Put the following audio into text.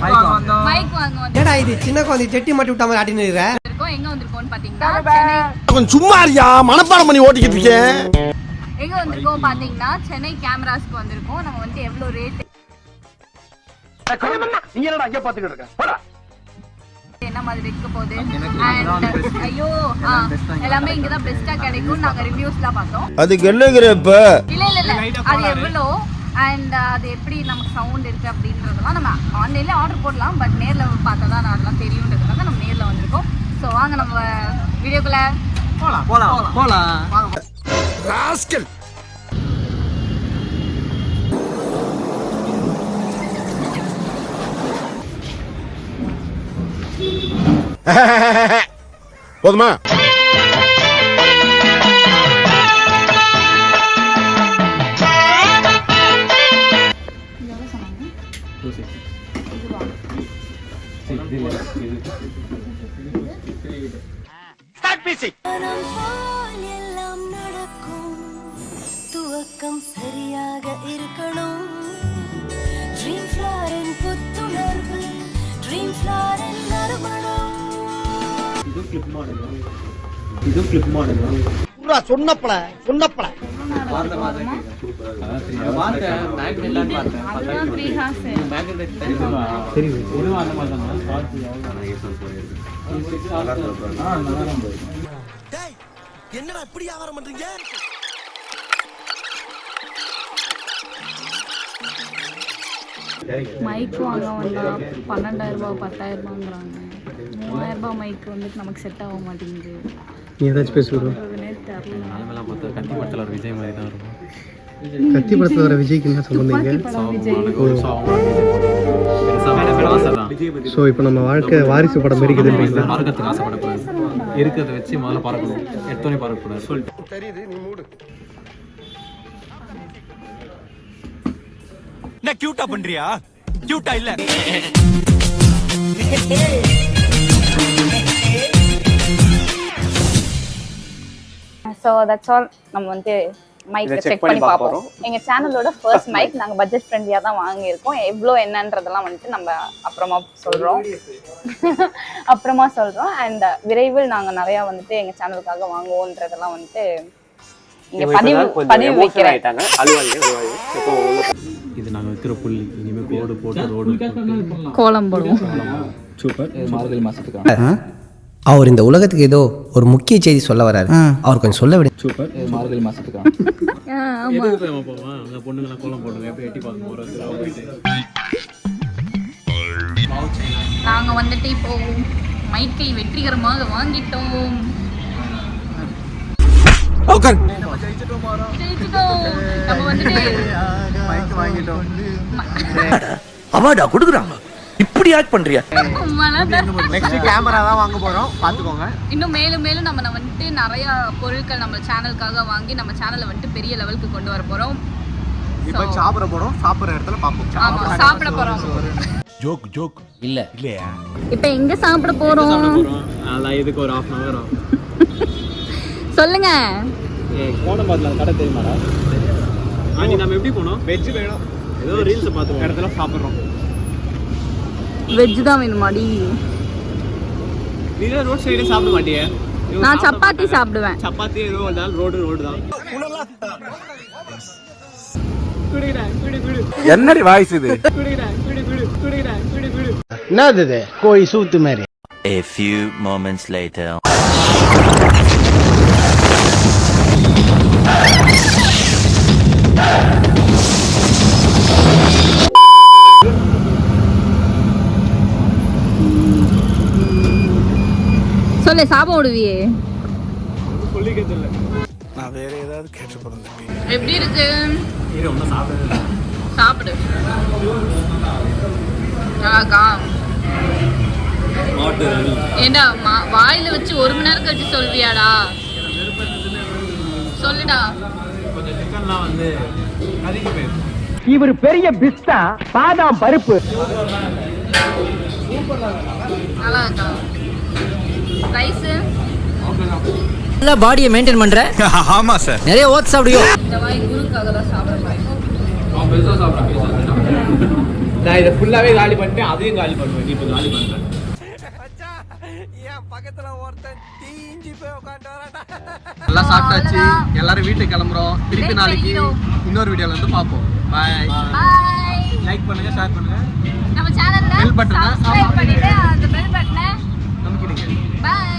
Mic வாங்க வந்தோம். என்னடா இது சின்ன குழந்தை செட்டி மாட்டி விட்ட மாதிரி ஆட்டின்னு இருக்கற? எங்க வந்திருக்கோம்னு பாத்தீங்கன்னா சென்னை. கொஞ்சம் சும்மா இருயா, மனப்பாடம் பண்ணி ஓட்டிக்கிட்டு இருக்கேன். எங்க வந்திருக்கோம் பாத்தீங்கன்னா சென்னை கேமராஸ்க்கு வந்திருக்கோம். நம்ம வந்து எவ்வளவு ரேட் நீங்க என்னடா அங்க பாத்துக்கிட்டு இருக்க? போடா. என்ன மாதிரி இருக்க போகுது ஐயோ எல்லாமே இங்கதான் பெஸ்டா கிடைக்கும். நாங்க ரிவ்யூஸ்லாம் பார்த்தோம். அதுக்கு என்னங்கறப்ப இல்ல அது எவ்வளோ அண்ட் அது எப்படி நமக்கு சவுண்ட் இருக்கு அப்படின்றதெல்லாம் நம்ம ஆன்லைன்ல ஆர்டர் போடலாம். பட் நேர்ல பார்த்தா தான் அதெல்லாம் தெரியும்ன்றதுனால நம்ம நேர்ல வந்திருக்கோம். ஸோ வாங்க நம்ம வீடியோக்குள்ள போலாம். ராஸ்கல். போதுமா? துவக்கம் சரியாக இருக்கணும். ட்ரீம் ஃப்ளாரின் புத்துணர்வு, ட்ரீம் ஃப்ளாரின் நறுமணம். இது கிளிப் மாடல் புரா சொன்னப்பல பார்த்த மாதிரி வாங்க மேக்னெட் பார்த்தேன். அதுதான் 3 ஹார்ஸ் மேக்னெட் தெரியும். இதுவும் அந்த மாதிரி தான். பார்த்து டேய் என்னடா இப்படி வியாபாரம் பண்றீங்க? மைக் வாங்க வந்தா 12,000 ரூபாய் 10,000 ரூபாங்கிறாங்க. 3000 ரூபாய் மைக் வந்து நமக்கு செட் ஆக மாட்டேங்குது. நீ ஏதாச்சும் பேசுறோ? நாமெல்லாம் பார்த்தா கத்தி படத்துல ஒரு விஜய் மாதிரி தான் இருக்கும். கத்தி படத்துல வர விஜய்க்கு என்ன சம்பந்தங்க? ஸோ இப்போ நம்ம வாழ்க்கை வாரிசு படம் மாதிரி இருக்குது. பறக்கிறதுக்கு ஆசைப்படக்கூடாது. இருக்கிறத வச்சு முதல்ல பறக்கணும். எடுத்தோடனே பறக்கக்கூடாது சொல்லிட்டு தெரியுது, நீ மூடு. என்ன கியூட்டா பண்றியா? கியூட்டா இல்ல. So that's all. நம்ம வந்து மைக் செக் பண்ணி பார்ப்போம். எங்க சேனலோட ஃபர்ஸ்ட் மைக் நாங்கள் பட்ஜெட் ஃப்ரெண்ட்லியாக தான் வாங்கியிருக்கோம். எவ்வளோ என்னன்றதெல்லாம் வந்துட்டு நம்ம அப்புறமா சொல்கிறோம். அண்ட் விரைவில் நாங்கள் நிறையா வந்துட்டு எங்கள் சேனலுக்காக வாங்குவோன்றதெல்லாம் வந்துட்டு இங்கே பதிவு வைக்கிறேன். இது நாங்கள் வைக்கிற புள்ளி. இனிமேல் கோடு போட்டு ரோடு கோலம் போடுவோம். சூப்பர். மார்கழி மாசத்துக்கு அவர் இந்த உலகத்துக்கு ஏதோ ஒரு முக்கிய செய்தி சொல்ல வராரு. அவர் கொஞ்சம் சொல்ல விடு. சூப்பர். மார்கழி மாசத்துக்கு போவோம். அந்த பொண்ணுங்களாம் கோலம் போடுங்க. எப்படி எட்டி பார்க்க போகிறது? நாங்கள் வந்துட்டு இப்போ மைக்கை வெற்றிகரமாக வாங்கிட்டோம். நம்ம வந்துட்டு அவார்டா கொடுக்குறாங்க. இப்படி ஆக்ட் பண்றியா? நெக்ஸ்ட் கேமரா தான் வாங்க போறோம். பாத்துக்கோங்க. இன்னும் மேலும் நம்ம வந்துட்டு நிறைய பொருட்கள் நம்ம சேனலுக்காக வாங்கி நம்ம சேனலை வந்துட்டு பெரிய லெவலுக்கு கொண்டு வர போறோம். இப்போ சாப்பிட போறோம். சாப்பிடுற இடத்துல பாப்போம். ஆமா சாப்பிட போறோம். ஜோக் இல்லையா? இப்போ எங்க சாப்பிட போறோம்? அதெல்லாம் இதுக்கு ஒரு 1/2 hour ஆகும். சொல்லுங்க. கோடம்பாத்துல கடை தெரியுமாடா? ஆண்டி நம்ம எப்படி போனோம்? வெஜ் வேணும். ஏதோ ரீல்ஸ் பார்த்து இடத்துல சாப்பிடுறோம். வெஜ் தான் வேணுமாடி? நீ ரோட் சைடே சாப்பிட மாட்டியே? நான் சப்பாத்தி சாப்பிடுவேன். சப்பாத்தி ஏதோ ஒரு நாள் ரோடு தான். என்னடி வாய்ஸ் இது? என்னது இது? கோழி சூத்து மாதிரி. A few moments later. சொல்லு சாப்பிட விடுவியே. நான் வேற ஏதாவது கேட்டு போறேன். எப்படி இருக்கு? சாப்பிடு. ஏண்டா வாயில வச்சு 1 மணி நேரம் கழிச்சு சொல்வியாடா? சொல்லுடா. கொஞ்சம் சிக்கன்லாம் வந்து கறிக்கு போயிடும். இவர் பெரிய பிஸ்தா பாதாம் பருப்பு. நல்லா இருக்கா? ரைஸ் நல்லா பாடியை மெயின்டைன் பண்ற. ஆமா சார். நிறைய ஓட்ஸ் சாப்பிடுவியோ? இந்த மாதிரி குருக்காக தான் சாப்பிட போறேன். நான் இதை ஃபுல்லாவே காலி பண்ணிட்டேன், அதையும் காலி பண்ணுவேன். நீ இப்போ காலி பண்றேன். எல்லாம் சாப்பிட்டாச்சு, எல்லாரும் வீட்டுக்கு கிளம்புறோம். திருப்பி நாளைக்கு இன்னொரு வீடியோல வந்து பார்ப்போம். பாய். லைக் பண்ணுங்க, ஷேர் பண்ணுங்க, நம்ம சேனல்ல பெல் பட்டனை சப்ஸ்கிரைப் பண்ணிட்டு அந்த பெல் பட்டனை நமக்கு பை.